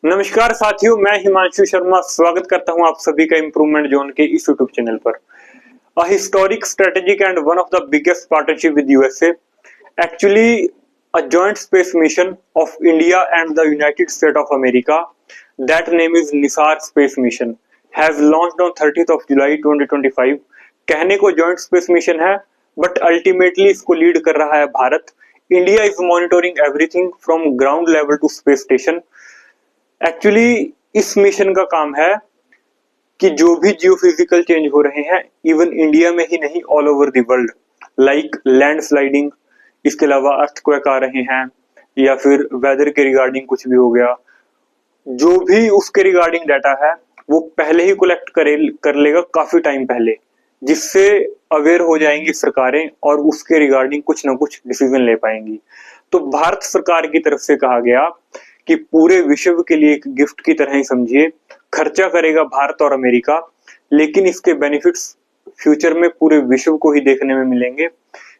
नमस्कार साथियों, मैं हिमांशु शर्मा स्वागत करता हूं आप सभी का इम्प्रूवमेंट जोन के इस यूट्यूब चैनल पर। A historic strategic and one of the biggest partnership with USA, actually a joint space mission of India and the United States of America, that name is NISAR space mission, has launched on 30th of July 2025। कहने को joint space mission है but ultimately इसको lead कर रहा है Bharat. India is monitoring everything from ground level to space station. Actually इस mission का काम है कि जो भी जियोफिजिकल चेंज हो रहे हैं इवन इंडिया में ही नहीं, all over the world, like land sliding, इसके अलावा अर्थक्वेक आ रहे हैं या फिर वेदर के रिगार्डिंग कुछ भी हो गया, जो भी उसके रिगार्डिंग डाटा है वो पहले ही कलेक्ट कर लेगा काफी टाइम पहले, जिससे अवेयर हो जाएंगी सरकारें और उसके रिगार्डिंग कुछ ना कुछ डिसीजन ले पाएंगी। तो भारत सरकार की तरफ से कहा गया कि पूरे विश्व के लिए एक गिफ्ट की तरह ही समझिए, खर्चा करेगा भारत और अमेरिका, लेकिन इसके बेनिफिट्स फ्यूचर में पूरे विश्व को ही देखने में मिलेंगे,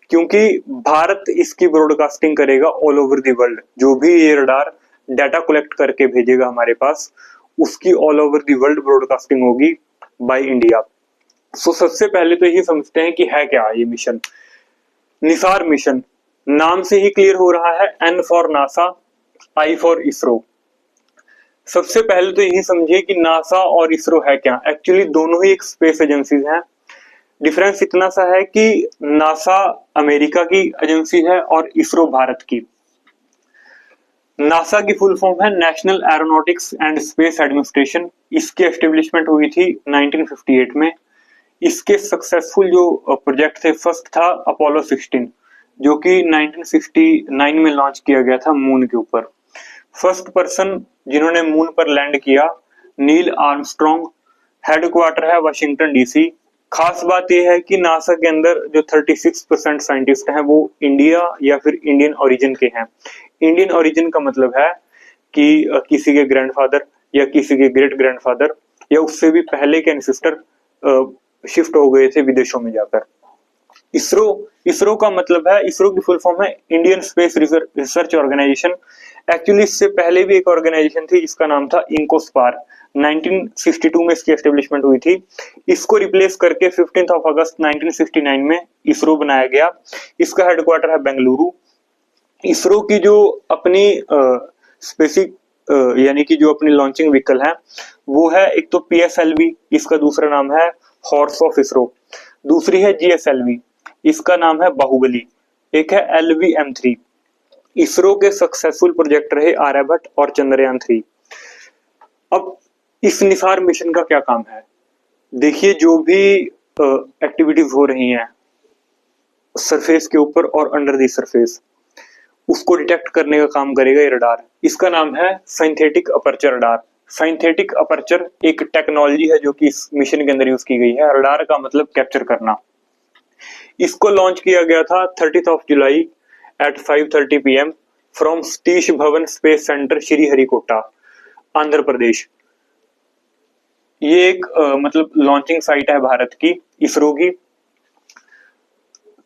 क्योंकि भारत इसकी ब्रॉडकास्टिंग करेगा ऑल ओवर द वर्ल्ड। जो भी ये रडार डाटा कलेक्ट करके भेजेगा हमारे पास, उसकी all over the world broadcasting होगी बाय इंडिया। सो सबसे पहले तो यही समझते हैं कि है क्या ये मिशन। निसार मिशन नाम से ही क्लियर हो रहा है, N for NASA, I for ISRO. सबसे पहले तो यही समझिए कि नासा और इसरो है क्या। एक्चुअली दोनों ही एक स्पेस एजेंसीज हैं। डिफरेंस इतना सा है कि नासा अमेरिका की एजेंसी है और इसरो भारत की। नासा की फुल फॉर्म है national aeronautics and space administration. इसकी एस्टेब्लिशमेंट हुई थी 1958 में। इसके सक्सेसफुल जो प्रोजेक्ट थे, फर्स्ट था अपोलो 16, जो कि 1969 में लॉन्च किया गया था मून के ऊपर। फर्स्ट पर्सन जिन्होंने मून पर लैंड किया, नील आर्मस्ट्रॉन्ग। हेडक्वार्टर है वाशिंगटन डीसी। खास बात यह है कि नासा के अंदर जो 36% साइंटिस्ट हैं वो इंडिया या फिर इंडियन ओरिजिन के हैं। इंडियन ओरिजिन का मतलब है कि किसी के ग्रैंडफादर या किसी के ग्रेट ग्रैंडफादर या उससे भी पहले के एंसेस्टर शिफ्ट हो गए थे विदेशों में जाकर। इसरो का मतलब है, इसरो की फुल फॉर्म है Indian space research organisation. Actually इससे पहले भी एक ऑर्गेनाइजेशन थी जिसका नाम था इंकोस्पार। 1962 में इसकी एस्टेब्लिशमेंट हुई थी। इसको रिप्लेस करके 15 अगस्त 1969 में इसरो बनाया गया। इसका हेडक्वार्टर है बेंगलुरु। इसरो की जो अपनी स्पेसिक यानी कि जो अपनी लॉन्चिंग व्हीकल है वो है, एक तो PSLV, इसका दूसरा नाम है हॉर्स ऑफ इसरो। दूसरी है GSLV, इसका नाम है बाहुबली। एक है LV-M3। इसरो के सक्सेसफुल प्रोजेक्ट रहे आर्यभट्ट और चंद्रयान 3। अब इस निसार मिशन का क्या काम है? देखिए, जो भी एक्टिविटीज हो रही हैं सरफेस के ऊपर और अंडर द सरफेस, उसको डिटेक्ट करने का काम करेगा ये रडार। इसका नाम है synthetic aperture radar. Synthetic aperture एक टेक्नोलॉजी है जो कि इस मिशन के अंदर यूज की गई है। रडार का मतलब कैप्चर करना। इसको लॉन्च किया गया था 30 जुलाई एट 5:30 PM फ्रॉम सतीश भवन स्पेस सेंटर, श्रीहरिकोटा, आंध्र प्रदेश। ये एक मतलब लॉन्चिंग साइट है भारत की, इसरो की।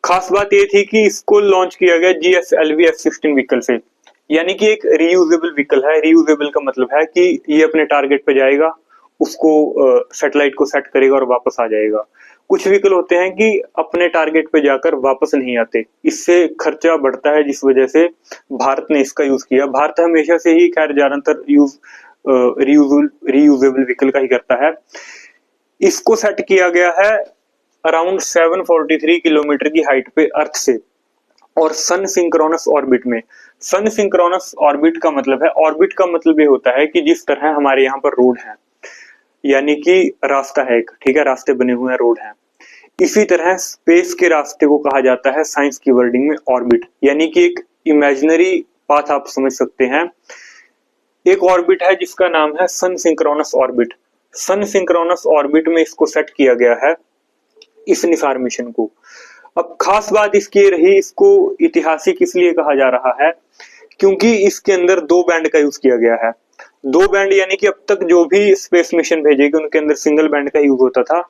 खास बात ये थी कि इसको लॉन्च किया गया GSLV F-16 व्हीकल से, यानी कि एक रीयूजेबल व्हीकल है। रीयूजेबल का मतलब है कि ये अपने टारगेट पे जाएगा, उसको सैटेलाइट को सेट करेगा और वापस आ जाएगा। कुछ व्हीकल होते हैं कि अपने टारगेट पे जाकर वापस नहीं आते, इससे खर्चा बढ़ता है, जिस वजह से भारत ने इसका यूज किया। भारत हमेशा से ही खैर ज्यादातर यूज रीयूजेबल व्हीकल का ही करता है। इसको सेट किया गया है अराउंड 743 किलोमीटर की हाइट पे अर्थ से और सन सिंक्रोनस ऑर्बिट में। सन सिंक्रोनस ऑर्बिट का मतलब है, ऑर्बिट का मतलब ये होता है कि जिस तरह हमारे यहाँ पर रोड है, यानी कि रास्ता है एक, ठीक है, रास्ते बने हुए हैं, रोड है, इसी तरह स्पेस के रास्ते को कहा जाता है साइंस की वर्डिंग में ऑर्बिट, यानी कि एक इमेजिनरी पाथ आप समझ सकते हैं। एक ऑर्बिट है जिसका नाम है सन सिंक्रोनस ऑर्बिट। सन सिंक्रोनस ऑर्बिट में इसको सेट किया गया है, इस निसार मिशन को। अब खास बात इसकी रही, इसको ऐतिहासिक इसलिए कहा जा रहा है क्योंकि इसके अंदर 2 बैंड का यूज किया गया है। 2 बैंड, यानी कि अब तक जो भी स्पेस मिशन भेजेगी उनके अंदर सिंगल बैंड का यूज होता था।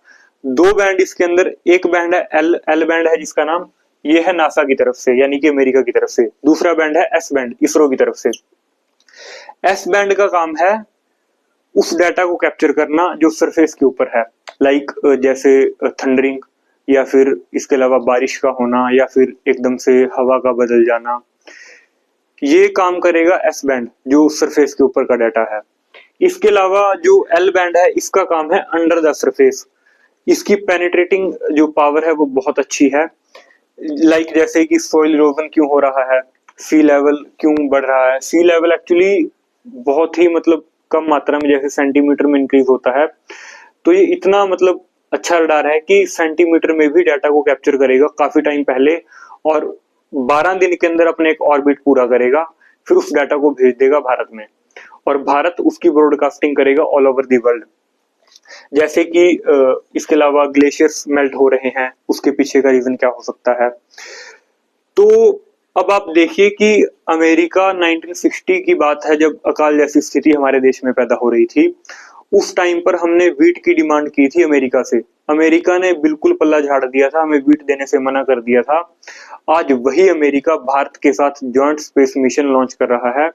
2 बैंड इसके अंदर, एक बैंड है एल बैंड है जिसका नाम ये है नासा की तरफ से, यानी कि अमेरिका की तरफ से। दूसरा बैंड है S बैंड, इसरो की तरफ से। S बैंड का काम है उस डाटा को कैप्चर करना जो सरफेस के ऊपर है, लाइक जैसे थंडरिंग, या फिर इसके अलावा बारिश का होना, या फिर एकदम से हवा का बदल जाना, ये काम करेगा एस बैंड जो सरफेस के ऊपर का डाटा है। इसके अलावा जो एल बैंड है, इसका काम है अंडर द सरफेस। इसकी पेनिट्रेटिंग जो पावर है वो बहुत अच्छी है, लाइक जैसे कि सॉइल इरोजन क्यों हो रहा है, सी लेवल क्यों बढ़ रहा है। सी लेवल एक्चुअली बहुत ही मतलब कम मात्रा में, जैसे सेंटीमीटर में इंक्रीज होता है, तो ये इतना मतलब अच्छा रडार है कि सेंटीमीटर में भी डाटा को कैप्चर करेगा काफी टाइम पहले, और 12 दिन के अंदर अपने एक ऑर्बिट पूरा करेगा, फिर उस डाटा को भेज देगा भारत में, और भारत उसकी ब्रॉडकास्टिंग करेगा ऑल ओवर दी वर्ल्ड। जैसे कि इसके अलावा ग्लेशियर्स मेल्ट हो रहे हैं, उसके पीछे का रीजन क्या हो सकता है। तो अब आप देखिए कि अमेरिका 1960 की बात है, जब अकाल जैसी स्थिति हमारे देश में पैदा हो रही थी। उस टाइम पर हमने वीट की डिमांड की थी अमेरिका से, अमेरिका ने बिल्कुल पल्ला झाड़ दिया था, हमें वीट देने से मना कर दिया था। आज वही अमेरिका भारत के साथ जॉइंट स्पेस मिशन लॉन्च कर रहा है।